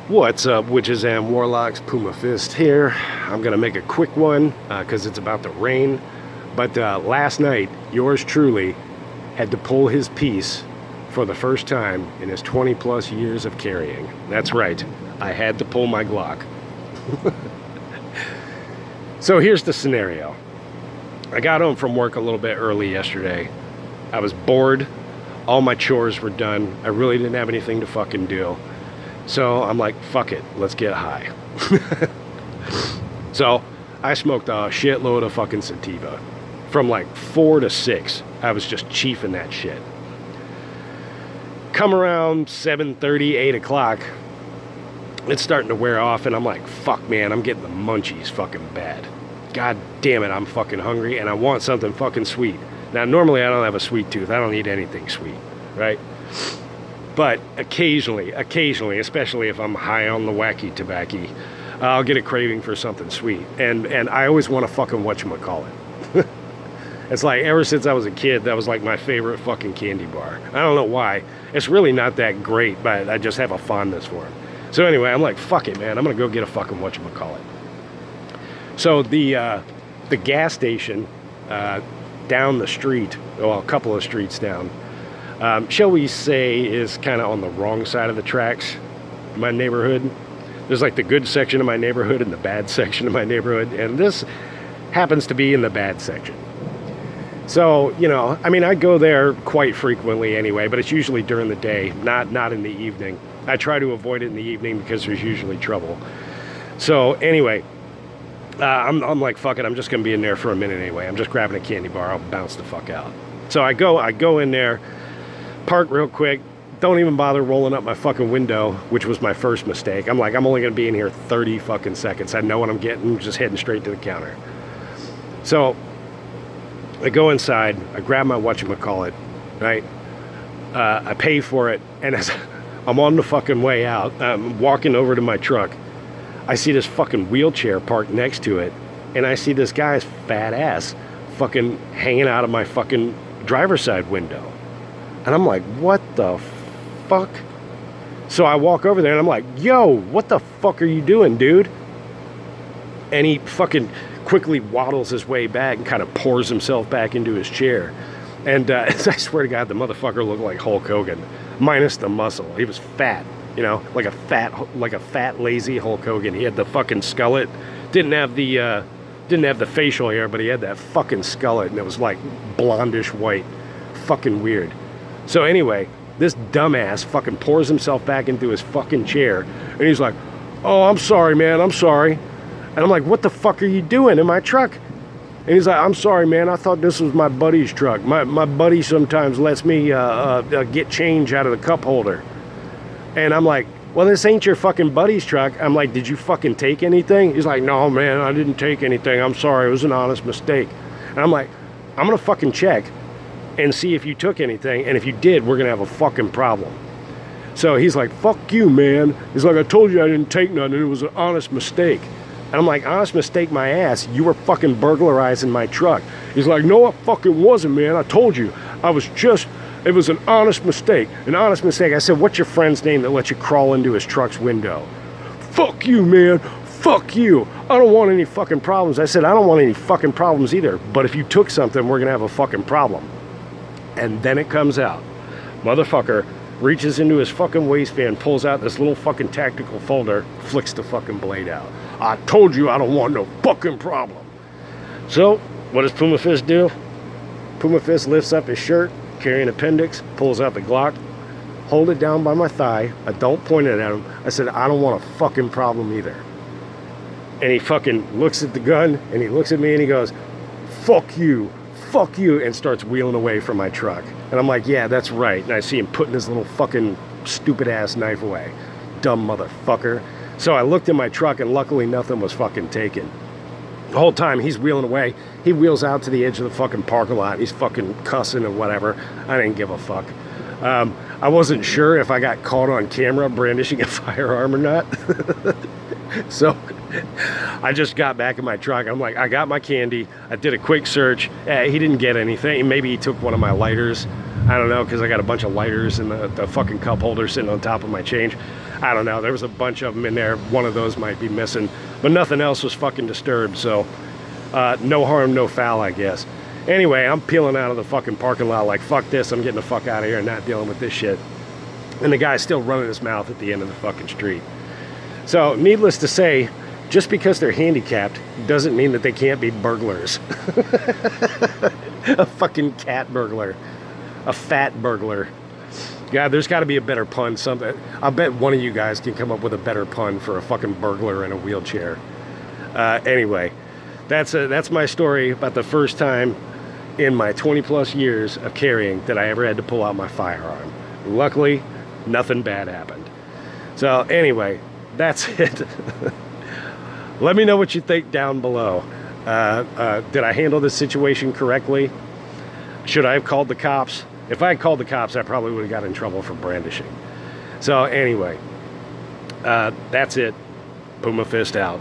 What's up, witches and warlocks? Puma Fist here. I'm gonna make a quick one because it's about to rain. But last night, yours truly had to pull his piece for the first time in his 20 plus years of carrying. That's right, I had to pull my Glock. So here's the scenario. I got home from work a little bit early yesterday. I was bored. All my chores were done. I really didn't have anything to fucking do. So I'm like, fuck it, let's get high. So I smoked a shitload of fucking sativa. From like 4 to 6, I was just chiefing that shit. Come around 7:30, 8 o'clock, it's starting to wear off, and I'm like, fuck man, I'm getting the munchies fucking bad. God damn it, I'm fucking hungry, and I want something fucking sweet. Now, normally I don't have a sweet tooth. I don't eat anything sweet, right? But occasionally, especially if I'm high on the wacky tobacco, I'll get a craving for something sweet. And I always want to fucking whatchamacallit. It's like, ever since I was a kid, that was like my favorite fucking candy bar. I don't know why. It's really not that great, but I just have a fondness for it. So anyway, I'm like, fuck it, man. I'm going to go get a fucking whatchamacallit. So the gas station down the street, well, a couple of streets down, shall we say, is kind of on the wrong side of the tracks in my neighborhood. There's like the good section of my neighborhood and the bad section of my neighborhood, and this happens to be in the bad section. So, you know, I mean, I go there quite frequently anyway, but it's usually during the day, not in the evening. I try to avoid it in the evening because there's usually trouble. So anyway, I'm like, fuck it, I'm just going to be in there for a minute anyway. I'm just grabbing a candy bar, I'll bounce the fuck out. So I go in there, park real quick, don't even bother rolling up my fucking window, which was my first mistake. I'm like, I'm only going to be in here 30 fucking seconds. I know what I'm getting, just heading straight to the counter. So I go inside, I grab my whatchamacallit, right? I pay for it, and as I'm on the fucking way out, I'm walking over to my truck, I see this fucking wheelchair parked next to it, and I see this guy's fat ass fucking hanging out of my fucking driver's side window. And I'm like, what the fuck? So I walk over there and I'm like, yo, what the fuck are you doing, dude? And he fucking quickly waddles his way back and kind of pours himself back into his chair. And I swear to God, the motherfucker looked like Hulk Hogan, minus the muscle. He was fat, you know, like a fat, lazy Hulk Hogan. He had the fucking skullet, didn't have the facial hair, but he had that fucking skullet, and it was like blondish white, fucking weird. So anyway, this dumbass fucking pours himself back into his fucking chair, and he's like, oh, I'm sorry, man, I'm sorry. And I'm like, what the fuck are you doing in my truck? And he's like, I'm sorry, man, I thought this was my buddy's truck. My buddy sometimes lets me get change out of the cup holder. And I'm like, well, this ain't your fucking buddy's truck. I'm like, did you fucking take anything? He's like, no, man, I didn't take anything. I'm sorry, it was an honest mistake. And I'm like, I'm gonna fucking check and see if you took anything, and if you did, we're gonna have a fucking problem. So he's like, fuck you, man. He's like, I told you I didn't take nothing, it was an honest mistake. And I'm like, honest mistake my ass, you were fucking burglarizing my truck. He's like, no, I fucking wasn't, man, I told you. It was an honest mistake. An honest mistake. I said, what's your friend's name that let you crawl into his truck's window? Fuck you, man. Fuck you. I don't want any fucking problems. I said, I don't want any fucking problems either. But if you took something, we're going to have a fucking problem. And then it comes out. Motherfucker reaches into his fucking waistband, pulls out this little fucking tactical folder, flicks the fucking blade out. I told you I don't want no fucking problem. So, what does Puma Fist do? Puma Fist lifts up his shirt, carrying appendix, pulls out the Glock, hold it down by my thigh. I don't point it at him. I said, I don't want a fucking problem either. And he fucking looks at the gun, and he looks at me, and he goes, fuck you, and starts wheeling away from my truck. And I'm like, yeah, that's right. And I see him putting his little fucking stupid ass knife away. Dumb motherfucker. So I looked in my truck, and luckily nothing was fucking taken. The whole time he's wheeling away, he wheels out to the edge of the fucking parking lot. He's fucking cussing and whatever. I didn't give a fuck. I wasn't sure if I got caught on camera brandishing a firearm or not. So I just got back in my truck. I'm like, I got my candy. I did a quick search. He didn't get anything. Maybe he took one of my lighters. I don't know, because I got a bunch of lighters in the fucking cup holder sitting on top of my change. I don't know. There was a bunch of them in there. One of those might be missing, but nothing else was fucking disturbed. So no harm, no foul, I guess. Anyway, I'm peeling out of the fucking parking lot like, fuck this. I'm getting the fuck out of here and not dealing with this shit. And the guy's still running his mouth at the end of the fucking street. So needless to say, just because they're handicapped doesn't mean that they can't be burglars. A fucking cat burglar. A fat burglar. God, there's got to be a better pun. Something. I bet one of you guys can come up with a better pun for a fucking burglar in a wheelchair. Anyway, that's my story about the first time in my 20 plus years of carrying that I ever had to pull out my firearm. Luckily, nothing bad happened. So anyway, that's it. Let me know what you think down below. Did I handle this situation correctly? Should I have called the cops? If I had called the cops, I probably would have got in trouble for brandishing. So anyway, that's it. Puma fist out.